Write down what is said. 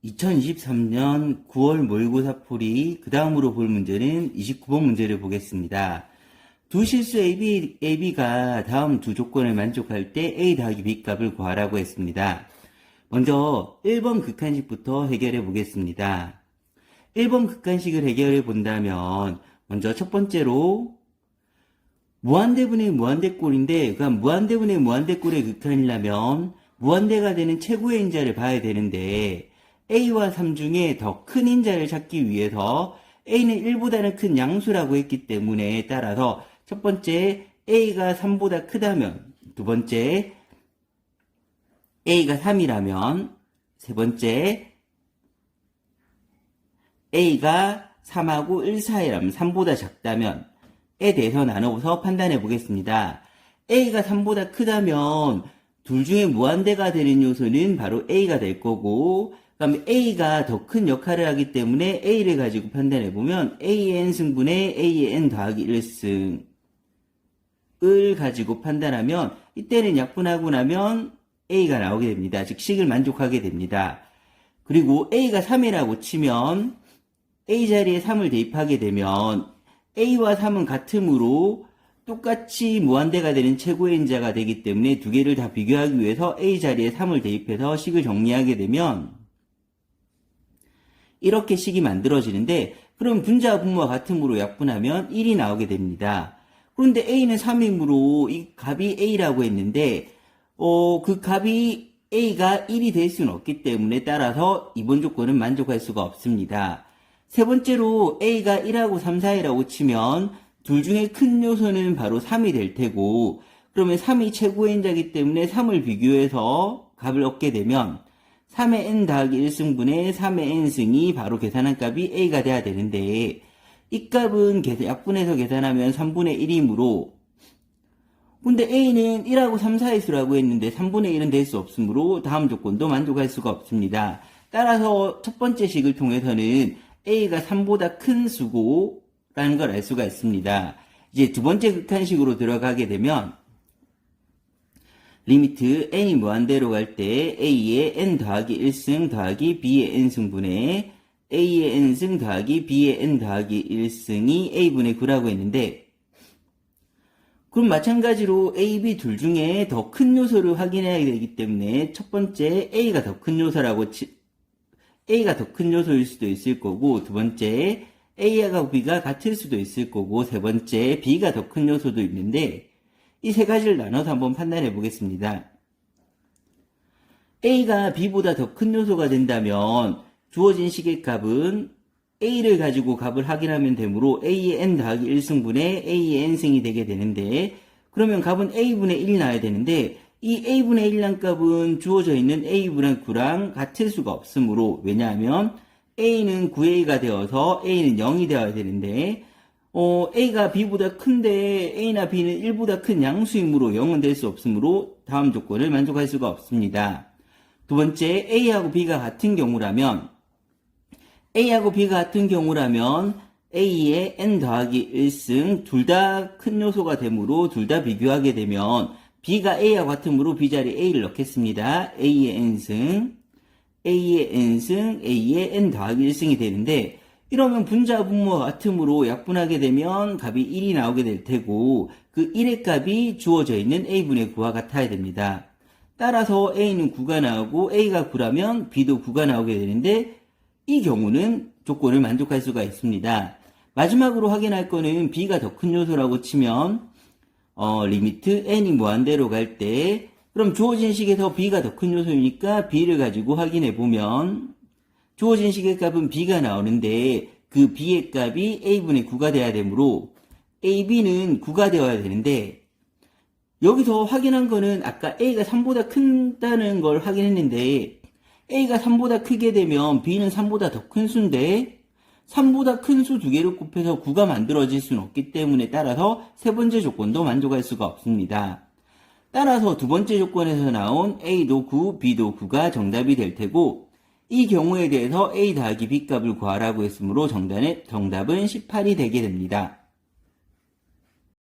2023년 9월 모의고사풀이 그 다음으로 볼 문제는 29번 문제를 보겠습니다. 두 실수 AB가 다음 두 조건을 만족할 때 A 더하기 B 값을 구하라고 했습니다. 먼저 1번 극한식부터 해결해 보겠습니다. 1번 극한식을 해결해 본다면 먼저 첫 번째로 무한대분의 무한대꼴인데 그럼 무한대분의 무한대꼴의 극한이라면 무한대가 되는 최고의 인자를 봐야 되는데 A와 3 중에 더 큰 인자를 찾기 위해서 A는 1보다는 큰 양수라고 했기 때문에 따라서 첫 번째 A가 3보다 크다면, 두 번째 A가 3이라면, 세 번째 A가 3하고 1 사이라면 3보다 작다면 에 대해서 나눠서 판단해 보겠습니다. A가 3보다 크다면 둘 중에 무한대가 되는 요소는 바로 A가 될 거고, 그럼 A가 더 큰 역할을 하기 때문에 A를 가지고 판단해 보면 A의 n승분의 A의 n 더하기 1승을 가지고 판단하면 이때는 약분하고 나면 A가 나오게 됩니다. 즉 식을 만족하게 됩니다. 그리고 A가 3이라고 치면 A 자리에 3을 대입하게 되면 A와 3은 같으므로 똑같이 무한대가 되는 최고의 인자가 되기 때문에 두 개를 다 비교하기 위해서 A 자리에 3을 대입해서 식을 정리하게 되면 이렇게 식이 만들어지는데, 그럼 분자와 분모가 같으므로 약분하면 1이 나오게 됩니다. 그런데 A는 3이므로 이 값이 A라고 했는데 그 값이 A가 1이 될 수는 없기 때문에 따라서 이번 조건은 만족할 수가 없습니다. 세 번째로 A가 1하고 3 사이라고 치면 둘 중에 큰 요소는 바로 3이 될 테고, 그러면 3이 최고의 인자이기 때문에 3을 비교해서 값을 얻게 되면 3의 n 더하기 1승분의 3의 n승이 바로 계산한 값이 A가 돼야 되는데 이 값은 약분해서 계산하면 3분의 1이므로, 근데 A는 1하고 3 사이 수라고 했는데 3분의 1은 될 수 없으므로 다음 조건도 만족할 수가 없습니다. 따라서 첫 번째 식을 통해서는 A가 3보다 큰 수고 라는 걸 알 수가 있습니다. 이제 두 번째 극한식으로 들어가게 되면 리미트 n이 무한대로 갈 때 A의 n 더하기 1승 더하기 B의 n승분의 A의 n승 더하기 B의 n 더하기 1승이 A분의 9라고 했는데, 그럼 마찬가지로 A, B 둘 중에 더 큰 요소를 확인해야 되기 때문에 첫 번째 A가 더 큰 요소라고 A가 더 큰 요소일 수도 있을 거고, 두 번째 A하고 B가 같을 수도 있을 거고, 세 번째 B가 더 큰 요소도 있는데 이 세 가지를 나눠서 한번 판단해 보겠습니다. A가 B보다 더 큰 요소가 된다면 주어진 식의 값은 A를 가지고 값을 확인하면 되므로 A의 n 더하기 1승분의 A의 n승이 되게 되는데, 그러면 값은 A분의 1이 나와야 되는데 이 A분의 1이란 값은 주어져 있는 A분의 9랑 같을 수가 없으므로, 왜냐하면 A는 9A가 되어서 A는 0이 되어야 되는데 A가 B보다 큰데 A나 B는 1보다 큰 양수이므로 0은 될 수 없으므로 다음 조건을 만족할 수가 없습니다. 두 번째, A하고 B가 같은 경우라면 A의 n 더하기 1승 둘 다 큰 요소가 되므로 둘 다 비교하게 되면 B가 A하고 같으므로 B 자리에 A를 넣겠습니다. A의 n승, A의 n 더하기 1승이 되는데, 이러면 분자 분모가 같으므로 약분하게 되면 값이 1이 나오게 될 테고 그 1의 값이 주어져 있는 A분의 9와 같아야 됩니다. 따라서 A는 9가 나오고 A가 9라면 B도 9가 나오게 되는데 이 경우는 조건을 만족할 수가 있습니다. 마지막으로 확인할 거는 B가 더 큰 요소라고 치면 리미트 n이 무한대로 갈 때, 그럼 주어진 식에서 B가 더 큰 요소이니까 B를 가지고 확인해 보면 주어진 식의 값은 B가 나오는데 그 B의 값이 A분의 9가 돼야 되므로 AB는 9가 되어야 되는데, 여기서 확인한 거는 아까 A가 3보다 큰다는 걸 확인했는데 A가 3보다 크게 되면 B는 3보다 더 큰 수인데 3보다 큰 수 두 개를 곱해서 9가 만들어질 수는 없기 때문에 따라서 세 번째 조건도 만족할 수가 없습니다. 따라서 두 번째 조건에서 나온 A도 9, B도 9가 정답이 될 테고, 이 경우에 대해서 A 더하기 B 값을 구하라고 했으므로 정답은 18이 되게 됩니다.